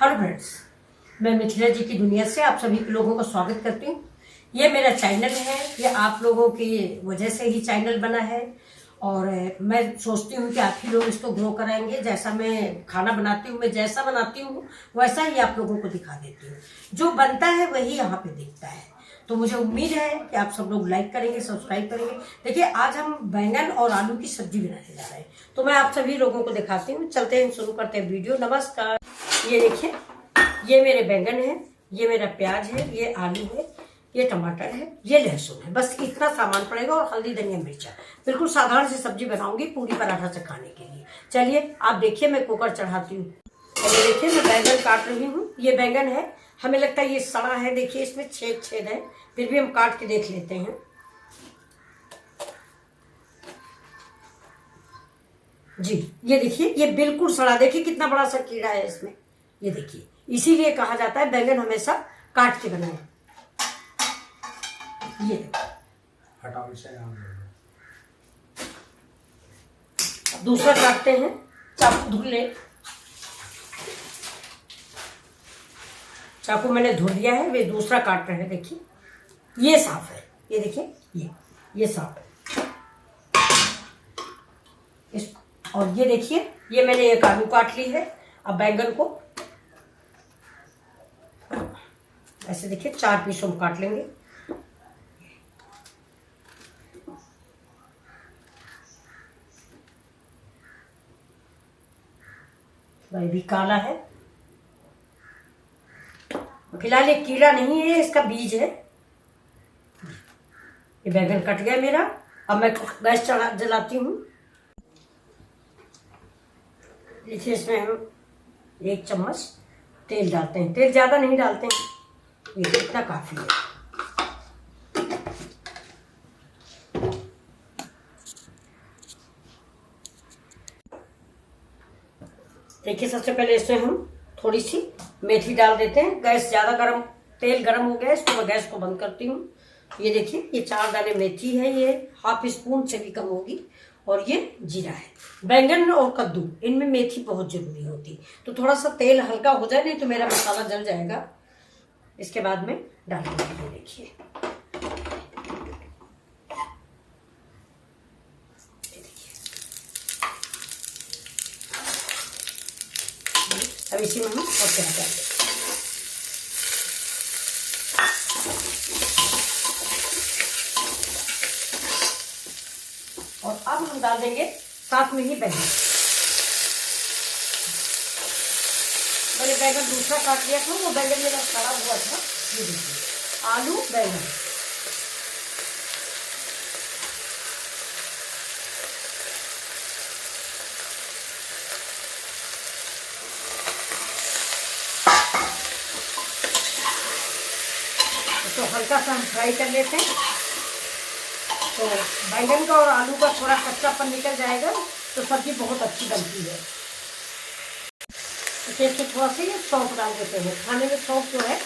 Hello friends, मैं मिथिला जी की दुनिया से आप सभी लोगों का स्वागत करती हूँ। ये मेरा चैनल है, ये आप लोगों की वजह से ही चैनल बना है और मैं सोचती हूँ कि आप ही लोग इसको ग्रो कराएंगे। जैसा मैं खाना बनाती हूँ, मैं जैसा बनाती हूँ वैसा ही आप लोगों को दिखा देती हूँ। जो बनता है वही यहाँ पे दिखता है। तो मुझे उम्मीद है कि आप सब लोग लाइक करेंगे, सब्सक्राइब करेंगे। देखिए, आज हम बैंगन और आलू की सब्जी बनाने जा रहे हैं, तो मैं आप सभी लोगों को दिखाती हूँ। चलते हैं, शुरू करते हैं वीडियो। नमस्कार। ये देखिए, ये मेरे बैंगन है, ये मेरा प्याज है, ये आलू है, ये टमाटर है, ये लहसुन है। बस इतना सामान पड़ेगा और हल्दी, धनिया, मिर्चा। बिल्कुल साधारण सी सब्जी बनाऊंगी पूरी पराठा से खाने के लिए। चलिए आप देखिए, मैं कुकर चढ़ाती हूँ। ये देखिए, मैं बैंगन काट रही हूँ। ये बैंगन है, हमें लगता है ये सड़ा है। देखिए, इसमें छेद छेद है, फिर भी हम काट के देख लेते हैं। जी, ये देखिए, ये बिल्कुल सड़ा। देखिए कितना बड़ा सा कीड़ा है इसमें। ये देखिए, इसीलिए कहा जाता है बैंगन हमेशा काट के बनाएं। ये दूसरा काटते हैं, चाकू धुल ले। चाकू मैंने धुल लिया है, वे दूसरा काट रहे हैं। देखिए, ये साफ है। ये देखिए, ये साफ है। और ये देखिए, ये मैंने एक आलू काट ली है। अब बैंगन को ऐसे देखिए 4 पीसों में काट लेंगे। ये भी काला है, फिलहाल ये कीड़ा नहीं है, इसका बीज है। ये बैंगन कट गया मेरा। अब मैं गैस जलाती हूँ। देखिए, इसमें हम 1 चम्मच तेल डालते हैं। तेल ज़्यादा नहीं डालते हैं, ये इतना काफ़ी है। देखिए, सबसे पहले इसमें हम थोड़ी सी मेथी डाल देते हैं। गैस ज़्यादा गर्म, तेल गर्म हो गया, इसको मैं गैस को बंद करती हूँ। ये देखिए, ये 4 दाने मेथी है, ये ½ स्पून से भी कम होगी। और ये जीरा है। बैंगन और कद्दू, इनमें मेथी बहुत जरूरी होती। तो थोड़ा सा तेल हल्का हो जाए, नहीं तो मेरा मसाला जल जाएगा। इसके बाद में डालेंगे। ये देखिए, अब इसी में हम और क्या डालेंगे। और अब हम डाल देंगे साथ में ही बैंगन। मैंने बैंगन दूसरा काट लिया था, वो बैंगन मेरा सड़ा हुआ था। ये देखिए, आलू बैंगन। तो हल्का सा हम फ्राई कर लेते हैं, तो बैंगन का और आलू का थोड़ा कच्चापन निकल जाएगा, तो सब्जी बहुत अच्छी बनती है। इसमें थोड़ा सा ये सौंफ डाल देते हैं। खाने में सौंफ जो है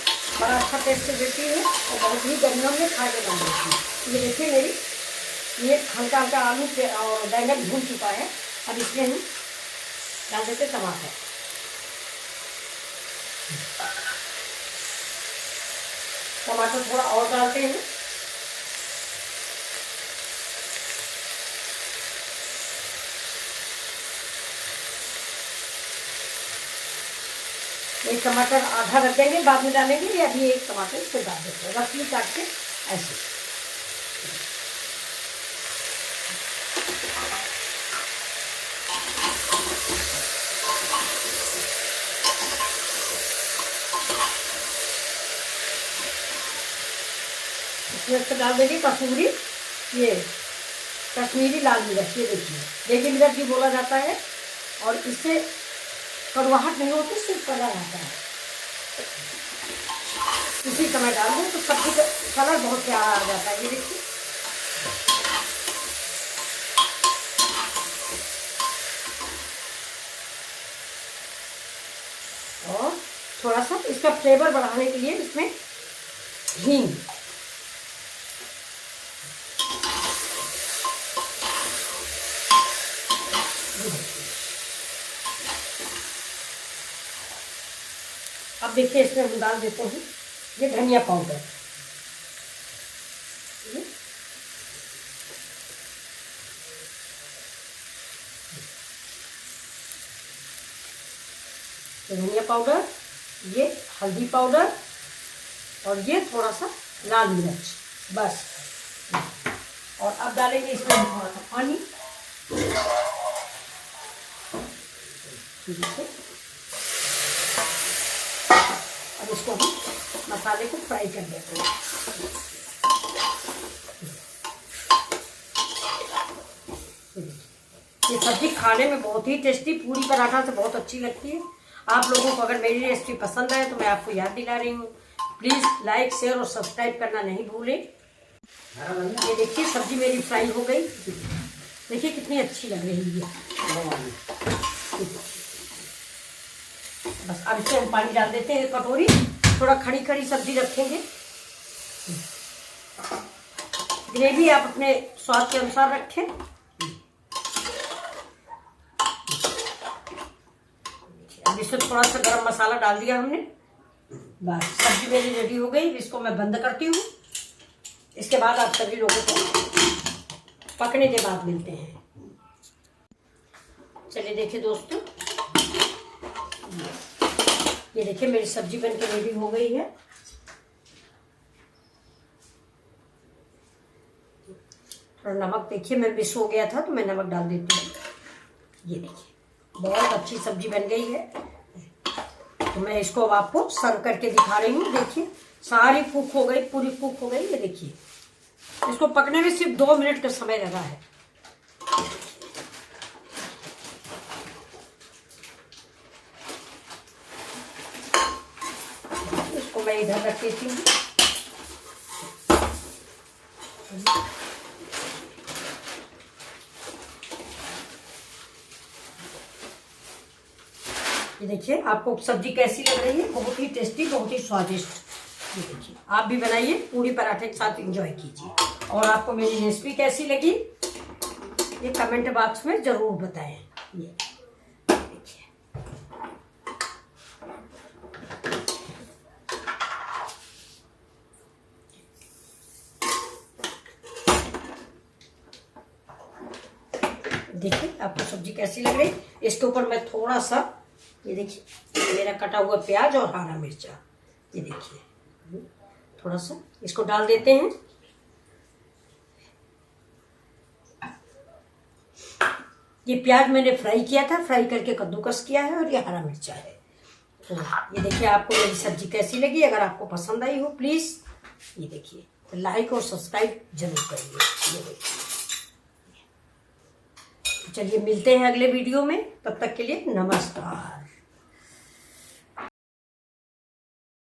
बड़ा अच्छा टेस्ट देती है और बहुत ही गर्मियों में फायदेमंद होती है। ये देखिए, मेरी ये हल्का हल्का आलू पे और बैंगन भून चुका है। अब इसमें हम डाल देते टमाटर। टमाटर थोड़ा और डालते हैं। एक टमाटर आधा रख देंगे, बाद में डालेंगे, या अभी 1 टमाटर इसको डाल देते हैं रफली काट के ऐसे। इसमें से डाल देंगे कसूरी, ये कश्मीरी लाल मिर्च। ये देखिए, देगी मिर्च भी बोला जाता है, और इससे कड़वाहट नहीं होती, सिर्फ कलर आता है। इसी समय डाल दें तो सब्जी का कलर बहुत प्यारा आ जाता है। ये देखिए, और थोड़ा सा इसका फ्लेवर बढ़ाने के लिए इसमें हींग। अब देखिए इसमें हम डाल देते हैं ये धनिया पाउडर। धनिया पाउडर, ये हल्दी पाउडर और ये थोड़ा सा लाल मिर्च, बस। और अब डालेंगे इसमें थोड़ा सा पानी। अब इसको हम मसाले को फ्राई कर देते हैं। ये सब्जी खाने में बहुत ही टेस्टी, पूरी पराठा से बहुत अच्छी लगती है। आप लोगों को अगर मेरी रेसिपी पसंद आए तो मैं आपको याद दिला रही हूँ, प्लीज लाइक शेयर और सब्सक्राइब करना नहीं भूलें। ये देखिए सब्जी मेरी फ्राई हो गई, देखिए कितनी अच्छी लग रही है। बस अब इसमें हम पानी डाल देते हैं कटोरी, थोड़ा खड़ी खड़ी सब्जी रखेंगे। ग्रेवी आप अपने स्वाद के अनुसार रखें। अब इसमें थोड़ा सा गरम मसाला डाल दिया हमने। बस सब्जी मेरी रेडी हो गई, इसको मैं बंद करती हूँ। इसके बाद आप सभी लोगों को पकने के बाद मिलते हैं। चलिए देखिए दोस्तों, ये देखिए मेरी सब्जी बनके रेडी हो गई है। थोड़ा नमक देखिए मैं मिस हो गया था तो मैं नमक डाल देती हूँ। ये देखिए बहुत अच्छी सब्जी बन गई है। तो मैं इसको अब आपको सर्व करके दिखा रही हूँ। देखिए सारी कुक हो गई, पूरी कुक हो गई। ये देखिए इसको पकने में सिर्फ 2 मिनट का समय लगा है। इसको मैं इधर रख देती हूँ। ये देखिए आपको सब्जी कैसी लग रही है, बहुत ही टेस्टी, बहुत ही स्वादिष्ट। ये देखिए आप भी बनाइए, पूरी पराठे के साथ एंजॉय कीजिए। और आपको मेरी रेसिपी कैसी लगी ये कमेंट बॉक्स में जरूर बताएं। ये देखिए देखिए आपको सब्जी कैसी लग रही। इसके ऊपर मैं थोड़ा सा, ये देखिए मेरा कटा हुआ प्याज और हरा मिर्चा, ये देखिए थोड़ा सा इसको डाल देते हैं। ये प्याज मैंने फ्राई किया था, फ्राई करके कद्दूकस किया है, और ये हरा मिर्चा है। तो ये देखिए आपको मेरी सब्जी कैसी लगी। अगर आपको पसंद आई हो प्लीज ये देखिए लाइक और सब्सक्राइब जरूर करिए। ये देखिए चलिए मिलते हैं अगले वीडियो में, तब तक के लिए नमस्कार।